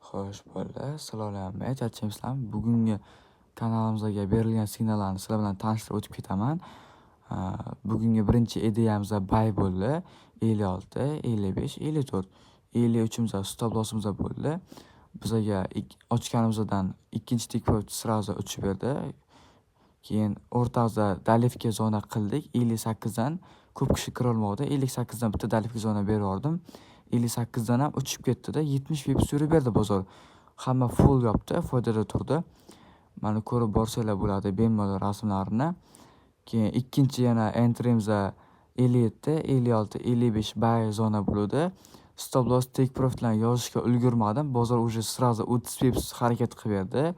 Xo'sh, bo'ldi. Sizlarga charchaymizlarmi? Bugungi kanalimizga berilgan signallarni sizlar bilan tanishtirib o'tib ketaman. Bugungi birinchi ideyamiz buy bo'ldi. 56, 55, 54. 53 stop lossimiz bo'ldi. Bizga ochganimizdan ikkinchi tik profit sразу uchib berdi. Keyin o'rtasida dalivga zona qildik. 58 dan ko'p kishi kira olmadi. 58 dan bitta dalivga zona berib yubordim. 58 dan ham uchib ketdi-da, 70 pips yurib berdi bozor. Hamma full yopdi, foydada turdi. Mana ko'rib borsanglar bo'ladi bemalol rasmlarini. Keyin ikkinchi yana entry'miz 57, 56, 55 buy zona bo'ldi. Stop loss take profitlarni yozishga ulgurmadim. Bozor уже сразу 30 pips harakat qilib berdi.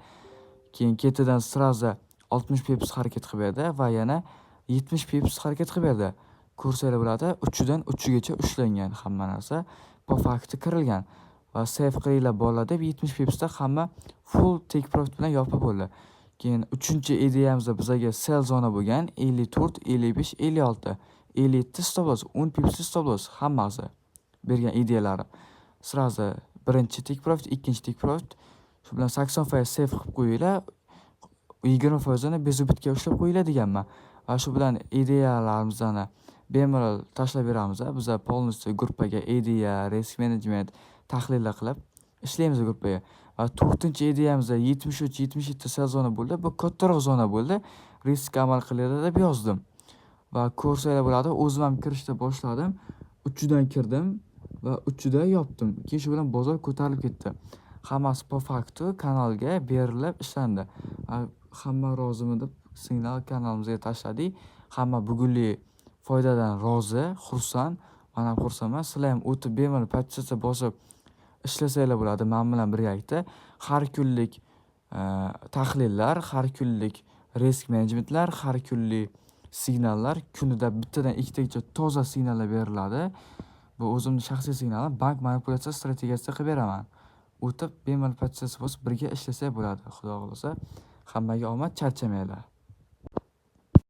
Keyin ketidan sразу 60 pips harakat qilib berdi va yana 70 pips harakat qilib berdi. Ko'rsanglar bo'ladi, 3 dan 3 gacha ushlangan hamma narsa. Bu fakti kirilgan va save qilinglar bolalar deb 70 pipsda hamma full take profit bilan yopib bo'ldi. Keyin 3-ideyamiz bizga sell zona bo'lgan 54, 55, 56, 57 stop loss, 10 pips stop loss hammasi bergan ideyalari. Sразу birinchi take profit, ikkinchi take profit. Shu bilan 80% save qilib qo'yinglar. 20% ni bezubitga ushlab qo'yinglar deganman. Va shu bilan ideyalarimizni bemalol tashlab beramiz. Biz полностью gruppaga ideya, risk management tahlillar qilib ishlaymiz gruppaga. Va 4-ideyamiz 73, 77 sell zona bo'ldi. Bu kattaroq zona bo'ldi. Risk amal qilinglar deb yozdim. Va ko'rsanglar bo'ladi, o'zim ham kirishda boshladim. 3 dan kirdim va 3 da yopdim. Keyin shu bilan bozor ko'tarilib ketdi. Hammasi po faktu kanalga berilib ishlandi. Hamma rozimi deb signal kanalimizga tashladik. Hamma bugunlik foydadan rozi, xursand. Men ham xursandman. Sizlar ham o'tib bemalol podpisatsiya bosib ishlasanglar bo'ladi. Men bilan birgalikda har kunlik tahlillar, har kunlik risk managementlar, har kunlik signallar, kunida bittadan ikkitagacha toza signallar beriladi. Bu o'zimning shaxsiy signalim, bank manipulyatsiya strategiyasida qilib beraman. O'tib bemalol podpisatsiya bosib birga ishlasak bo'ladi. Xudo xolasa, hammaga omad, charchamanglar.